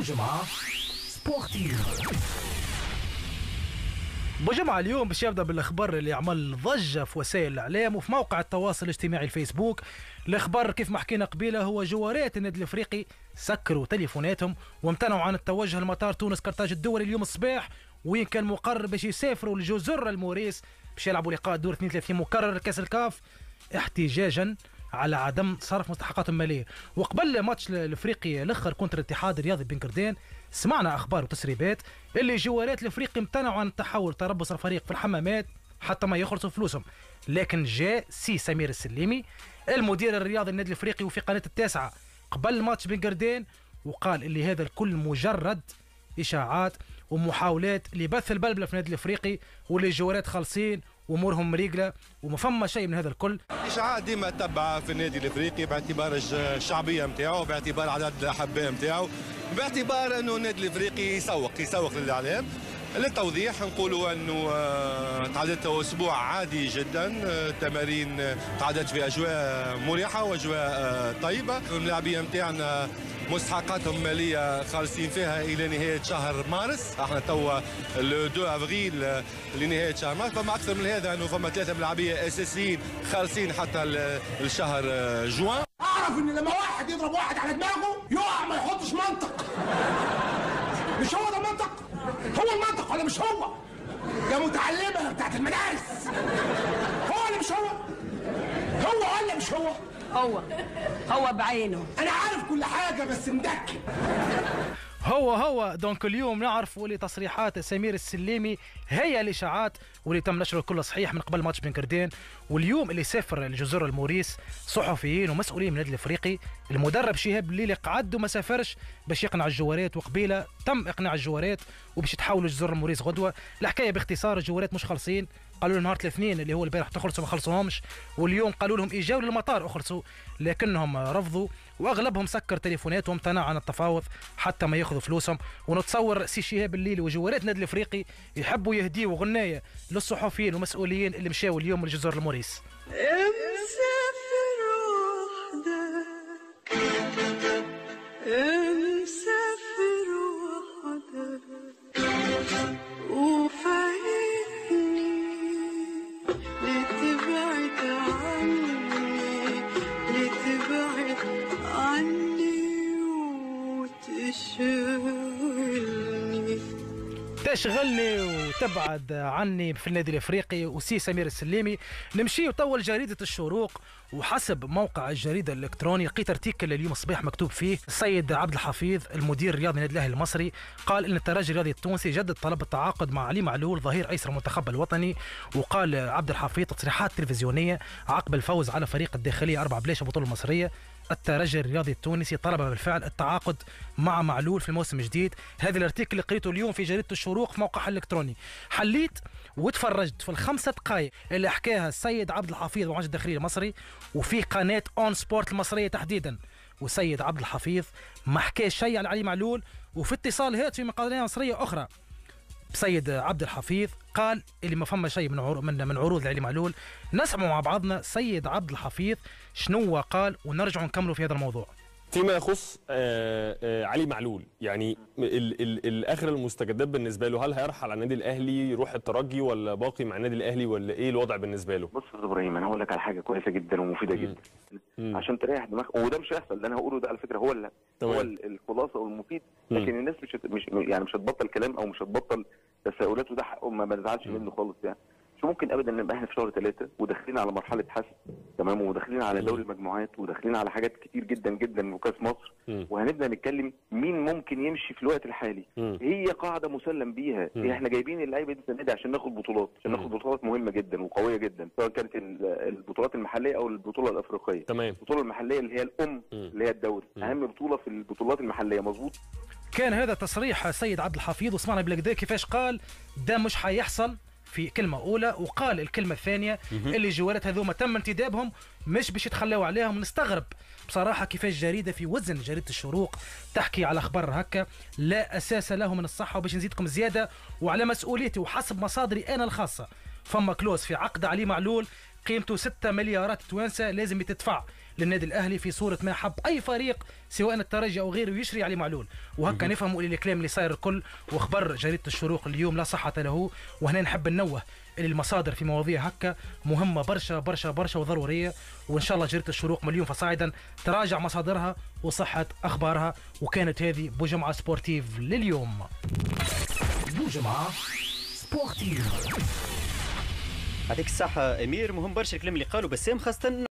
بوجمعة سبورتيف. بوجمعة اليوم باش يبدا بالاخبار اللي عمل ضجه في وسائل الاعلام وفي موقع التواصل الاجتماعي الفيسبوك. الاخبار كيف ما حكينا قبيله هو جوارات النادي الافريقي سكروا تليفوناتهم وامتنعوا عن التوجه لمطار تونس كرتاج الدولي اليوم الصباح، وين كان مقرر باش يسافروا لجزر الموريس باش يلعبوا لقاء دور 32 مكرر كاس الكاف احتجاجا على عدم صرف مستحقاتهم الماليه. وقبل ماتش الافريقي الاخر كونتر الاتحاد الرياضي بنكردان سمعنا اخبار وتسريبات اللي جوارات الافريقي امتنعوا عن التحول تربص الفريق في الحمامات حتى ما يخلصوا فلوسهم. لكن جاء سي سمير السليمي المدير الرياضي للنادي الافريقي وفي قناه التاسعه قبل ماتش بنكردان وقال اللي هذا الكل مجرد اشاعات ومحاولات لبث البلبله في النادي الافريقي واللي الجوارات خالصين وامورهم مريقله وما فما شيء من هذا الكل. اشاعات ديما تتبع في النادي الافريقي باعتبار الشعبيه نتاعو، باعتبار عدد الاحباء نتاعو، باعتبار انه النادي الافريقي يسوق للاعلام. للتوضيح نقولوا انه تعدت اسبوع عادي جدا، التمارين تعدت في اجواء مريحه واجواء طيبه. اللاعبين نتاعنا مستحقاتهم الماليه خالصين فيها الى نهايه شهر مارس، احنا توا لو 2 افريل لنهايه شهر مارس. فما اكثر من هذا انه فما 3 لاعبيه اساسيين خالصين حتى الشهر جوان. اعرف ان لما واحد يضرب واحد على دماغه يقع ما يحطش منطق. مش هو ده المنطق؟ هو المنطق ولا مش هو؟ يا متعلمه بتاعت المدارس، هو ولا مش هو؟ هو ولا مش هو؟ هو بعينه. انا عارف كل حاجه بس مدكن. هو دونك اليوم نعرفوا اللي تصريحات سمير السليمي هي الاشاعات واللي تم نشره كله صحيح من قبل ماتش بنكردان. واليوم اللي سافر لجزر الموريس صحفيين ومسؤولين من النادي الافريقي، المدرب شهاب الليلي قعد وما سافرش باش يقنع الجوارات، وقبيله تم اقناع الجوارات وباش يتحولوا لجزر الموريس غدوه. الحكايه باختصار الجوارات مش خالصين، قالوا لهم نهار الاثنين اللي هو البارح تخلصوا ما خلصوهمش، واليوم قالوا لهم اجاوا للمطار اخلصوا لكنهم رفضوا، واغلبهم سكر تليفوناتهم وامتنع عن التفاوض حتى ما ياخذوا فلوسهم. ونتصور سي شهاب الليلي وجوارات النادي الافريقي يحبوا يهديوا غنايه للصحفيين والمسؤولين اللي مشاوا اليوم لجزر الموريس. تشغلني وتبعد عني في النادي الافريقي وسي سمير السليمي. نمشي وطول جريده الشروق، وحسب موقع الجريده الالكتروني لقيت ارتيكل اليوم الصباح مكتوب فيه السيد عبد الحفيظ المدير الرياضي للنادي الاهلي المصري قال ان الترجي الرياضي التونسي جدد طلب التعاقد مع علي معلول ظهير ايسر المنتخب الوطني. وقال عبد الحفيظ تصريحات تلفزيونيه عقب الفوز على فريق الداخليه 4 بلاش البطوله المصريه، الترجي الرياضي التونسي طلب بالفعل التعاقد مع معلول في الموسم الجديد. هذا الارتيكل اللي قريته اليوم في جريده الشروق في موقعها الالكتروني. حليت وتفرجت في ال5 دقائق اللي حكاها السيد عبد الحفيظ وعجل الداخليه المصري وفي قناه اون سبورت المصريه تحديدا، والسيد عبد الحفيظ ما حكى شيء على علي معلول. وفي اتصال هاتفي من قناه مصريه اخرى سيد عبد الحفيظ قال اللي ما فما شيء من عروض علي معلول. نسمع مع بعضنا سيد عبد الحفيظ شنو قال ونرجع نكملوا في هذا الموضوع. فيما يخص علي معلول، يعني الاخر المستجدات بالنسبه له، هل هيرحل على النادي الاهلي يروح الترجي ولا باقي مع النادي الاهلي ولا ايه الوضع بالنسبه له؟ بص يا ابراهيم، انا هقول لك على حاجه كويسه جدا ومفيده جدا عشان تريح دماغك، وده مش هيحصل اللي انا هقوله ده على فكره هو الخلاصه والمفيد، لكن الناس مش هتبطل كلام او مش هتبطل تساؤلات، وده حقهم ما نزعلش منه خالص. يعني مش ممكن ابدا نبقى احنا في شهر 3 وداخلين على مرحله حسم، تمام، وداخلين على دوري المجموعات وداخلين على حاجات كتير جدا جدا وكاس مصر، وهنبدا نتكلم مين ممكن يمشي في الوقت الحالي. هي قاعده مسلم بيها، احنا جايبين اللعيبه دي السنه دي عشان ناخد بطولات، عشان ناخد بطولات مهمه جدا وقويه جدا، سواء كانت البطولات المحليه او البطوله الافريقيه. تمام. البطوله المحليه اللي هي الام اللي هي الدوري، اهم بطوله في البطولات المحليه. مظبوط. كان هذا تصريح سيد عبد الحفيظ، وسمعنا بالكدا كيفاش قال ده مش حيحصل في كلمه اولى، وقال الكلمه الثانيه اللي جوارات هذوما تم انتدابهم مش باش يتخلاو عليهم. نستغرب بصراحه كيفاش جريده في وزن جريده الشروق تحكي على اخبار هكا لا اساس له من الصحه. وباش نزيدكم زياده وعلى مسؤوليتي وحسب مصادري انا الخاصه، فما كلوز في عقد علي معلول قيمته 6 مليارات توانسه لازم تدفع للنادي الاهلي في صوره ما حب اي فريق سواء الترجي او غيره يشري علي معلول. وهكا نفهموا الكلام اللي صاير الكل، وخبر جريده الشروق اليوم لا صحه له. وهنا نحب ننوه اللي المصادر في مواضيع هكا مهمه برشا برشا برشا وضروريه، وان شاء الله جريده الشروق مليون فصاعدا تراجع مصادرها وصحه اخبارها. وكانت هذه بوجمعه سبورتيف لليوم. بوجمعه سبورتيف. يعطيك الصحة أمير، مهم برشا الكلام اللي قالوا بسام، خاصة